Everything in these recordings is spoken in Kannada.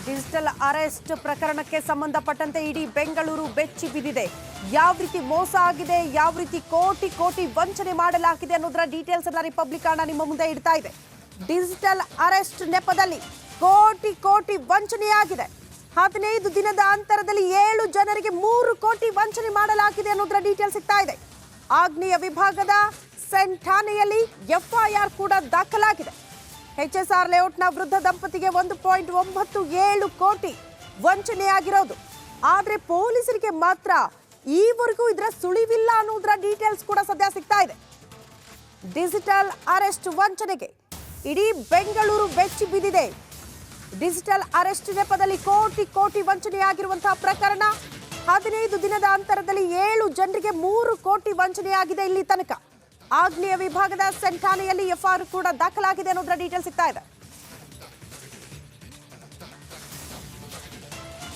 ಡಿಜಿಟಲ್ ಅರೆಸ್ಟ್ ಪ್ರಕರಣಕ್ಕೆ ಸಂಬಂಧಪಟ್ಟಂತೆ ಇಡೀ ಬೆಂಗಳೂರು ಬೆಚ್ಚಿ ಬಿದ್ದಿದೆ. ಯಾವ ರೀತಿ ಮೋಸ ಆಗಿದೆ, ಯಾವ ರೀತಿ ಕೋಟಿ ಕೋಟಿ ವಂಚನೆ ಮಾಡಲಾಗಿದೆ ಅನ್ನೋದರ ಡೀಟೇಲ್ಸ್ ಅನ್ನ ರಿಪಬ್ಲಿಕ್ ಅಣ್ಣ ನಿಮ್ಮ ಮುಂದೆ ಇಡ್ತಾ ಇದೆ. ಡಿಜಿಟಲ್ ಅರೆಸ್ಟ್ ನೆಪದಲ್ಲಿ ಕೋಟಿ ಕೋಟಿ ವಂಚನೆಯಾಗಿದೆ. 15 ದಿನದ ಅಂತರದಲ್ಲಿ 7 ಜನರಿಗೆ 3 ಕೋಟಿ ವಂಚನೆ ಮಾಡಲಾಗಿದೆ ಅನ್ನೋದರ ಡೀಟೇಲ್ಸ್ ಸಿಗ್ತಾ ಇದೆ. ಆಗ್ನೇಯ ವಿಭಾಗದ ಸೆಂಟ್ ಠಾಣೆಯಲ್ಲಿ ಎಫ್ಐಆರ್ ಕೂಡ ದಾಖಲಾಗಿದೆ. HSR ಲೇಔಟ್ನ ವೃದ್ಧ ದಂಪತಿಗೆ 1.97 ಕೋಟಿ ವಂಚನೆಯಾಗಿರೋದು. ಆದರೆ ಪೊಲೀಸರಿಗೆ ಮಾತ್ರ ಈವರೆಗೂ ಇದರ ಸುಳಿವಿಲ್ಲ ಅನ್ನೋದರ ಡೀಟೇಲ್ಸ್ ಕೂಡ ಸದ್ಯ ಸಿಗ್ತಾ ಇದೆ. ಡಿಜಿಟಲ್ ಅರೆಸ್ಟ್ ವಂಚನೆಗೆ ಇಡೀ ಬೆಂಗಳೂರು ಬೆಚ್ಚಿ ಬಿದ್ದಿದೆ. ಡಿಜಿಟಲ್ ಅರೆಸ್ಟ್ ನೆಪದಲ್ಲಿ ಕೋಟಿ ಕೋಟಿ ವಂಚನೆಯಾಗಿರುವಂತಹ ಪ್ರಕರಣ. 15 ದಿನದ ಅಂತರದಲ್ಲಿ 7 ಜನರಿಗೆ 3 ಕೋಟಿ ವಂಚನೆಯಾಗಿದೆ ಇಲ್ಲಿ ತನಕ. ಆಗ್ನೇಯ ವಿಭಾಗದ ಸೆಂಟ್ ಠಾಣೆಯಲ್ಲಿ ಎಫ್ಐಆರ್ ಕೂಡ ದಾಖಲಾಗಿದೆ ಅನ್ನೋದರ ಡೀಟೇಲ್ ಸಿಗ್ತಾ ಇದೆ.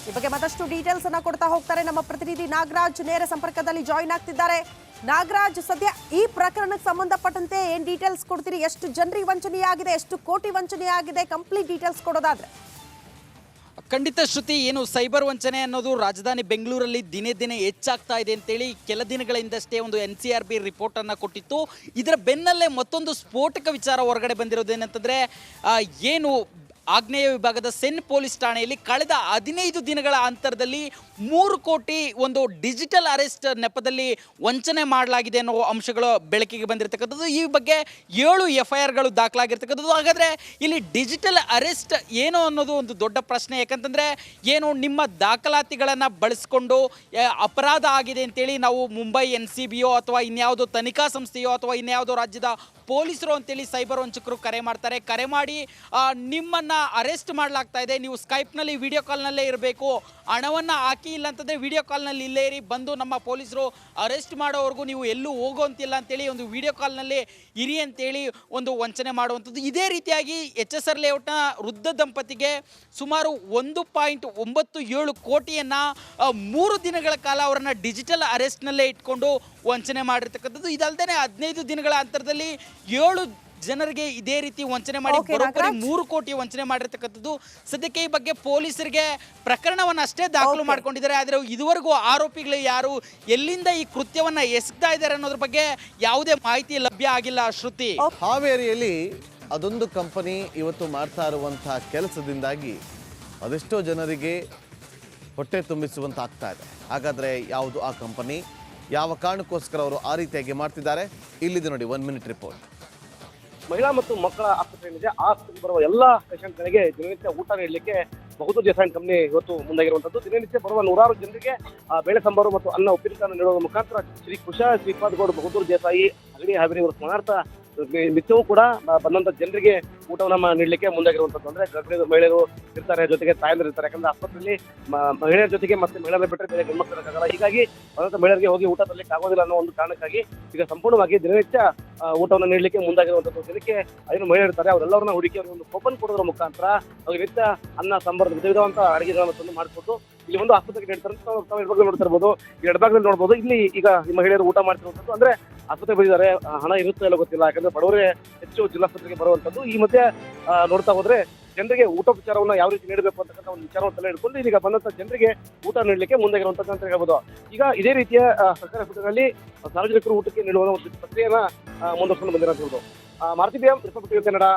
ಈ ಬಗ್ಗೆ ಮತ್ತಷ್ಟು ಡೀಟೇಲ್ಸ್ ಅನ್ನ ಕೊಡ್ತಾ ಹೋಗ್ತಾರೆ ನಮ್ಮ ಪ್ರತಿನಿಧಿ ನಾಗರಾಜ್. ನೇರ ಸಂಪರ್ಕದಲ್ಲಿ ಜಾಯಿನ್ ಆಗ್ತಿದ್ದಾರೆ. ನಾಗರಾಜ್, ಸದ್ಯ ಈ ಪ್ರಕರಣಕ್ಕೆ ಸಂಬಂಧಪಟ್ಟಂತೆ ಏನ್ ಡೀಟೇಲ್ಸ್ ಕೊಡ್ತೀರಿ? ಎಷ್ಟು ಜನರಿಗೆ ವಂಚನೆಯಾಗಿದೆ, ಎಷ್ಟು ಕೋಟಿ ವಂಚನೆಯಾಗಿದೆ, ಕಂಪ್ಲೀಟ್ ಡೀಟೇಲ್ಸ್ ಕೊಡೋದಾದ್ರೆ? ಖಂಡಿತ ಶ್ರುತಿ, ಏನು ಸೈಬರ್ ವಂಚನೆ ಅನ್ನೋದು ರಾಜಧಾನಿ ಬೆಂಗಳೂರಲ್ಲಿ ದಿನೇ ದಿನೇ ಹೆಚ್ಚಾಗ್ತಾ ಇದೆ ಅಂತೇಳಿ ಕೆಲ ದಿನಗಳಿಂದಷ್ಟೇ ಒಂದು NCRB ರಿಪೋರ್ಟನ್ನು ಕೊಟ್ಟಿತ್ತು. ಇದರ ಬೆನ್ನಲ್ಲೇ ಮತ್ತೊಂದು ಸ್ಫೋಟಕ ವಿಚಾರ ಹೊರಗಡೆ ಬಂದಿರೋದೇನಂತಂದರೆ, ಏನು ಆಗ್ನೇಯ ವಿಭಾಗದ ಸೆನ್ ಪೊಲೀಸ್ ಠಾಣೆಯಲ್ಲಿ ಕಳೆದ 15 ದಿನಗಳ ಅಂತರದಲ್ಲಿ 3 ಕೋಟಿ ಒಂದು ಡಿಜಿಟಲ್ ಅರೆಸ್ಟ್ ನೆಪದಲ್ಲಿ ವಂಚನೆ ಮಾಡಲಾಗಿದೆ ಅನ್ನೋ ಅಂಶಗಳು ಬೆಳಕಿಗೆ ಬಂದಿರತಕ್ಕಂಥದ್ದು. ಈ ಬಗ್ಗೆ 7 FIRಗಳು ದಾಖಲಾಗಿರ್ತಕ್ಕಂಥದ್ದು. ಹಾಗಾದರೆ ಇಲ್ಲಿ ಡಿಜಿಟಲ್ ಅರೆಸ್ಟ್ ಏನು ಅನ್ನೋದು ಒಂದು ದೊಡ್ಡ ಪ್ರಶ್ನೆ. ಯಾಕಂತಂದರೆ ಏನು ನಿಮ್ಮ ದಾಖಲಾತಿಗಳನ್ನು ಬಳಸ್ಕೊಂಡು ಅಪರಾಧ ಆಗಿದೆ ಅಂತೇಳಿ ನಾವು ಮುಂಬೈ NCBಯೋ ಅಥವಾ ಇನ್ಯಾವುದೋ ತನಿಖಾ ಸಂಸ್ಥೆಯೋ ಅಥವಾ ಇನ್ಯಾವುದೋ ರಾಜ್ಯದ ಪೊಲೀಸರು ಅಂತೇಳಿ ಸೈಬರ್ ವಂಚಕರು ಕರೆ ಮಾಡ್ತಾರೆ. ಕರೆ ಮಾಡಿ ನಿಮ್ಮನ್ನು ಅರೆಸ್ಟ್ ಮಾಡಲಾಗ್ತಾ ಇದೆ, ನೀವು ಸ್ಕೈಪ್ನಲ್ಲಿ ವಿಡಿಯೋ ಕಾಲ್ನಲ್ಲೇ ಇರಬೇಕು, ಹಣವನ್ನು ಹಾಕಿ ಇಲ್ಲಂತಂದರೆ ವಿಡಿಯೋ ಕಾಲ್ನಲ್ಲಿ ಇಲ್ಲೇ ಇರಿ, ಬಂದು ನಮ್ಮ ಪೊಲೀಸರು ಅರೆಸ್ಟ್ ಮಾಡೋವರೆಗೂ ನೀವು ಎಲ್ಲೂ ಹೋಗೋಂತಿಲ್ಲ ಅಂತೇಳಿ ಒಂದು ವಿಡಿಯೋ ಕಾಲ್ನಲ್ಲಿ ಇರಿ ಅಂತೇಳಿ ಒಂದು ವಂಚನೆ ಮಾಡುವಂಥದ್ದು. ಇದೇ ರೀತಿಯಾಗಿ HSR ಲೇಔಟ್ನ ವೃದ್ಧ ದಂಪತಿಗೆ ಸುಮಾರು 1.97 ಕೋಟಿಯನ್ನು 3 ದಿನಗಳ ಕಾಲ ಅವರನ್ನು ಡಿಜಿಟಲ್ ಅರೆಸ್ಟ್ನಲ್ಲೇ ಇಟ್ಕೊಂಡು ವಂಚನೆ ಮಾಡಿರ್ತಕ್ಕಂಥದ್ದು. ಇದಲ್ಲದೆ 15 ದಿನಗಳ ಅಂತರದಲ್ಲಿ 7 ಜನರಿಗೆ ಇದೇ ರೀತಿ ವಂಚನೆ ಮಾಡಿ ಬರೋಬ್ಬರಿ 3 ಕೋಟಿ ವಂಚನೆ ಮಾಡಿರ್ತಕ್ಕಂಥದ್ದು. ಸದ್ಯಕ್ಕೆ ಈ ಬಗ್ಗೆ ಪೊಲೀಸರಿಗೆ ಪ್ರಕರಣವನ್ನು ಅಷ್ಟೇ ದಾಖಲು ಮಾಡ್ಕೊಂಡಿದ್ದಾರೆ. ಆದರೆ ಇದುವರೆಗೂ ಆರೋಪಿಗಳು ಯಾರು, ಎಲ್ಲಿಂದ ಈ ಕೃತ್ಯವನ್ನು ಎಸಗ್ತಾ ಇದ್ದಾರೆ ಅನ್ನೋದ್ರ ಬಗ್ಗೆ ಯಾವುದೇ ಮಾಹಿತಿ ಲಭ್ಯ ಆಗಿಲ್ಲ. ಶ್ರುತಿ, ಹಾವೇರಿಯಲ್ಲಿ ಅದೊಂದು ಕಂಪನಿ ಇವತ್ತು ಮಾಡ್ತಾ ಇರುವಂತಹ ಕೆಲಸದಿಂದಾಗಿ ಅದೆಷ್ಟೋ ಜನರಿಗೆ ಹೊಟ್ಟೆ ತುಂಬಿಸುವಂತ ಆಗ್ತಾ ಇದೆ. ಹಾಗಾದ್ರೆ ಯಾವುದು ಆ ಕಂಪನಿ, ಯಾವ ಕಾರಣಕ್ಕೋಸ್ಕರ ಅವರು ಆ ರೀತಿಯಾಗಿ ಮಾಡ್ತಿದ್ದಾರೆ? ಇಲ್ಲಿದೆ ನೋಡಿ 1 ಮಿನಿಟ್ ರಿಪೋರ್ಟ್. ಮಹಿಳಾ ಮತ್ತು ಮಕ್ಕಳ ಆಸ್ಪತ್ರೆ ಏನಿದೆ, ಆ ಆಸ್ಪತ್ರೆಗೆ ಬರುವ ಎಲ್ಲ ಪೇಷಂಟ್ಗಳಿಗೆ ದಿನನಿತ್ಯ ಊಟ ನೀಡಲಿಕ್ಕೆ ಬಹುದೂರ್ ದೇಸಾಯಿ ಕಂಪನಿ ಇವತ್ತು ಮುಂದಾಗಿರುವಂಥದ್ದು. ದಿನನಿತ್ಯ ಬರುವ 100 ಜನರಿಗೆ ಬೇಳೆ ಸಾಂಬಾರು ಮತ್ತು ಅನ್ನ ಉಪ್ಪಿನಕಾಯನ್ನು ನೀಡುವ ಮುಖಾಂತರ ಶ್ರೀ ಶ್ರೀಪಾದ್ ಗೌಡ ಬಹುದೂರ್ ದೇಸಾಯಿ ಅಗಡಿ ಹಾವೇರಿ ಇವರು ಸ್ಮರಣಾರ್ಥ ನಿತ್ಯವೂ ಕೂಡ ಬಂದಂತ ಜನರಿಗೆ ಊಟವನ್ನು ನೀಡಲಿಕ್ಕೆ ಮುಂದಾಗಿರುವಂಥದ್ದು. ಅಂದ್ರೆ ಗರ್ಭಿಣಿ ಮಹಿಳೆಯರು ಇರ್ತಾರೆ, ಜೊತೆಗೆ ತಾಯಂದಿರು ಇರ್ತಾರೆ. ಯಾಕಂದ್ರೆ ಆಸ್ಪತ್ರೆಯಲ್ಲಿ ಮಹಿಳೆಯರ ಜೊತೆಗೆ ಮತ್ತೆ ಮಹಿಳೆಯರ ಬಿಟ್ಟರೆ ಬೇರೆ ಗಂಡು ಮಕ್ಕಳು ಇರೋಕ್ಕಾಗಲ್ಲ. ಹೀಗಾಗಿ ಬಂದಂತ ಮಹಿಳೆಯರಿಗೆ ಹೋಗಿ ಊಟ ತರಲಿಕ್ಕೆ ಆಗೋದಿಲ್ಲ ಅನ್ನೋ ಒಂದು ಕಾರಣಕ್ಕಾಗಿ ಈಗ ಸಂಪೂರ್ಣವಾಗಿ ದಿನನಿತ್ಯ ಊಟವನ್ನು ನೀಡಲಿಕ್ಕೆ ಮುಂದಾಗಿರುವಂಥದ್ದು. ದಿನಕ್ಕೆ 5 ಮಹಿಳೆಯರು ಇರ್ತಾರೆ, ಅವರೆಲ್ಲರನ್ನ ಹುಡುಕಿ ಅವರಿಗೆ ಒಂದು ಕೂಪನ್ ಕೊಡೋದ್ರ ಮುಖಾಂತರ ಅವ್ರಿಗೆ ನಿತ್ಯ ಅನ್ನ ಸಾಂಬಾರು ವಿಧ ವಿಧವಂತ ಅಡುಗೆಗಳನ್ನು ತಂದು ಮಾಡಿಕೊಟ್ಟು ಇಲ್ಲಿ ಒಂದು ಆಸ್ಪತ್ರೆಗೆ ನೀಡ್ತಾರೆ. ತಾವು ಎಡಭಾಗದಲ್ಲಿ ನೋಡ್ತಾ ಇರ್ಬೋದು, ಎಡಭಾಗದಲ್ಲಿ ನೋಡ್ಬೋದು. ಇಲ್ಲಿ ಈಗ ಈ ಮಹಿಳೆಯರು ಊಟ ಮಾಡ್ತಿರುವಂಥದ್ದು. ಅಂದ್ರೆ ಆಸ್ಪತ್ರೆಗೆ ಬಂದಿದ್ದಾರೆ, ಹಣ ಇರುತ್ತೋ ಇಲ್ಲ ಗೊತ್ತಿಲ್ಲ, ಯಾಕಂದ್ರೆ ಬಡವರೇ ಹೆಚ್ಚು ಜಿಲ್ಲಾಸ್ಪತ್ರೆಗೆ ಬರುವಂಥದ್ದು. ಈ ಮಧ್ಯೆ ನೋಡ್ತಾ ಹೋದ್ರೆ ಜನರಿಗೆ ಊಟೋಪಚಾರವನ್ನು ಯಾವ ರೀತಿ ನೀಡಬೇಕು ಅಂತಕ್ಕಂಥ ಒಂದು ವಿಚಾರವನ್ನು ತಲೆ ಹಿಡ್ಕೊಂಡು ಈಗ ಬಂದಂತ ಜನರಿಗೆ ಊಟ ನೀಡಲಿಕ್ಕೆ ಮುಂದಾಗಿರುವಂಥದ್ದು ಅಂತ ಹೇಳ್ಬೋದು. ಈಗ ಇದೇ ರೀತಿಯ ಸರ್ಕಾರಿ ಆಸ್ಪತ್ರೆಗಳಲ್ಲಿ ಸಾರ್ವಜನಿಕರು ಊಟಕ್ಕೆ ನೀಡುವ ಒಂದು ಪ್ರಕ್ರಿಯೆಯನ್ನ ಮುಂದುವರ್ಸ್ಕೊಂಡು ಬಂದಿರೋದು. Maruti BM, republic Kannada,